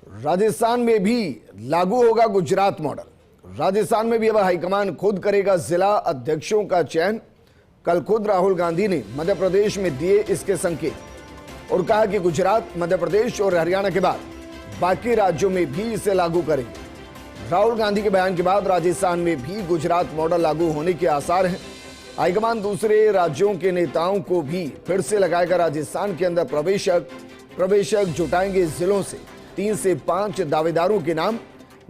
राजस्थान में भी लागू होगा गुजरात मॉडल। राजस्थान में भी अब हाईकमान खुद करेगा जिला अध्यक्षों का चयन। कल खुद राहुल गांधी ने मध्य प्रदेश में दिए इसके संकेत और कहा कि गुजरात, मध्य प्रदेश और हरियाणा के बाद बाकी राज्यों में भी इसे लागू करेंगे। राहुल गांधी के बयान के बाद राजस्थान में भी गुजरात मॉडल लागू होने के आसार हैं। हाईकमान दूसरे राज्यों के नेताओं को भी फिर से लगाएगा। राजस्थान के अंदर प्रवेशक जुटाएंगे जिलों से 3 से 5 दावेदारों के नाम।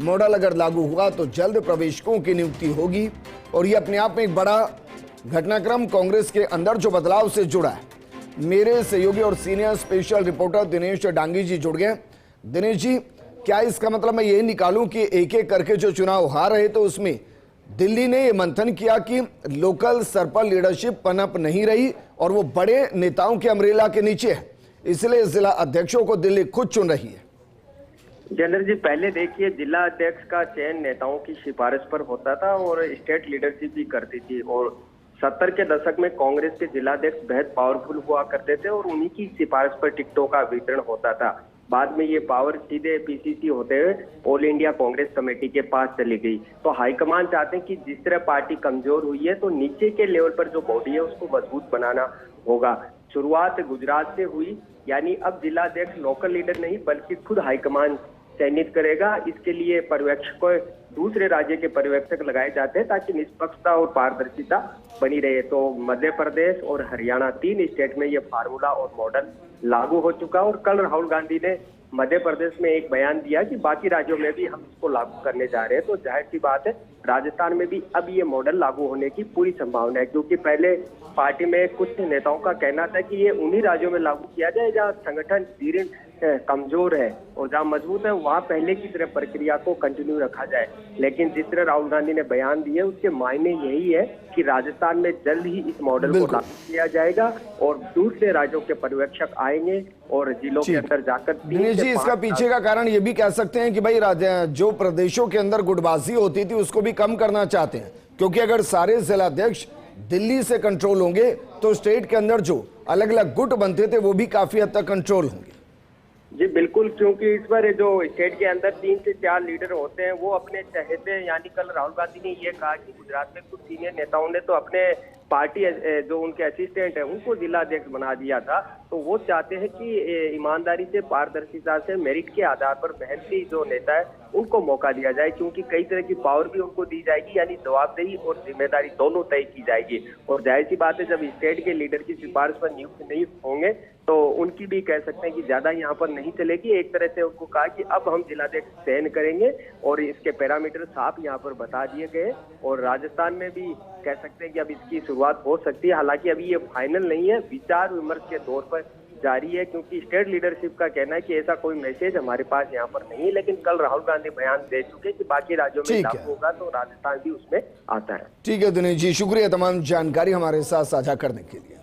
मॉडल अगर लागू हुआ तो जल्द प्रवेशकों की नियुक्ति होगी और यह अपने आप में एक बड़ा घटनाक्रम कांग्रेस के अंदर जो बदलाव से जुड़ा है। मेरे सहयोगी और senior special reporter Dinesh Dangi ji जुड़ गए। दिनेश जी, क्या इसका मतलब मैं ये निकालूं कि एक एक करके जो चुनाव हार रहे तो उसमें दिल्ली ने ये मंथन किया कि लोकल स्तर पर लीडरशिप पनप नहीं रही और वो बड़े नेताओं के अम्ब्रेला के नीचे है, इसलिए जिला अध्यक्षों को दिल्ली खुद चुन रही है। जनरल जी, पहले देखिए, जिला अध्यक्ष का चयन नेताओं की सिफारिश पर होता था और स्टेट लीडरशिप भी करती थी और 70 के दशक में कांग्रेस के जिलाध्यक्ष बेहद पावरफुल हुआ करते थे और उन्हीं की सिफारिश पर टिकटों का वितरण होता था। बाद में ये पावर सीधे पीसीसी होते हुए ऑल इंडिया कांग्रेस कमेटी के पास चली गई। तो हाईकमान चाहते हैं कि जिस तरह पार्टी कमजोर हुई है तो नीचे के लेवल पर जो बॉडी है उसको मजबूत बनाना होगा। शुरुआत गुजरात से हुई, यानी अब जिलाध्यक्ष लोकल लीडर नहीं बल्कि खुद हाईकमान चयनित करेगा। इसके लिए पर्यवेक्षक दूसरे राज्य के पर्यवेक्षक लगाए जाते हैं ताकि निष्पक्षता और पारदर्शिता बनी रहे। तो मध्य प्रदेश और हरियाणा 3 स्टेट में ये फार्मूला और मॉडल लागू हो चुका और कल राहुल गांधी ने मध्य प्रदेश में एक बयान दिया कि बाकी राज्यों में भी हम इसको लागू करने जा रहे हैं। तो जाहिर सी बात है, राजस्थान में भी अब ये मॉडल लागू होने की पूरी संभावना है, क्योंकि पहले पार्टी में कुछ नेताओं का कहना था कि ये उन्हीं राज्यों में लागू किया जाए जहाँ संगठन दृढ़ कमजोर है और जहाँ मजबूत है वहाँ पहले की तरह प्रक्रिया को कंटिन्यू रखा जाए। लेकिन जिस तरह राहुल गांधी ने बयान दिए उसके मायने यही है कि राजस्थान में जल्द ही इस मॉडल को लागू किया जाएगा और दूसरे राज्यों के पर्यवेक्षक आएंगे और जिलों के अंदर जाकर। दिनेश जी, इसका पीछे का कारण ये भी कह सकते हैं कि भाई जो प्रदेशों के अंदर गुटबाजी होती थी उसको भी कम करना चाहते हैं, क्योंकि अगर सारे जिलाध्यक्ष दिल्ली से कंट्रोल होंगे तो स्टेट के अंदर जो अलग अलग गुट बनते थे वो भी काफी हद तक कंट्रोल होंगे। जी बिल्कुल, क्योंकि इस बार जो स्टेट के अंदर 3 से 4 लीडर होते हैं वो अपने चहेते, यानी कल राहुल गांधी ने ये कहा कि गुजरात में कुछ सीनियर नेताओं ने तो अपने पार्टी जो उनके असिस्टेंट है उनको जिला अध्यक्ष बना दिया था। तो वो चाहते हैं कि ईमानदारी से, पारदर्शिता से, मेरिट के आधार पर मेहनती जो नेता है उनको मौका दिया जाए, क्योंकि कई तरह की पावर भी उनको दी जाएगी, यानी जवाबदेही और जिम्मेदारी दोनों तय की जाएगी। और जाहिर सी बात है, जब स्टेट के लीडर की सिफारिश पर नियुक्त नहीं होंगे तो उनकी भी कह सकते हैं कि ज्यादा यहाँ पर नहीं चलेगी। एक तरह से उनको कहा कि अब हम जिलाध्यक्ष चयन करेंगे और इसके पैरामीटर साफ यहाँ पर बता दिए गए और राजस्थान में भी कह सकते हैं कि अब इसकी शुरुआत हो सकती है। हालांकि अभी ये फाइनल नहीं है, विचार विमर्श के दौर पर जारी है, क्योंकि स्टेट लीडरशिप का कहना है कि ऐसा कोई मैसेज हमारे पास यहाँ पर नहीं है। लेकिन कल राहुल गांधी बयान दे चुके कि बाकी राज्यों में लागू होगा तो राजस्थान भी उसमें आता है। ठीक है दिनेश जी, शुक्रिया तमाम जानकारी हमारे साथ साझा करने के लिए।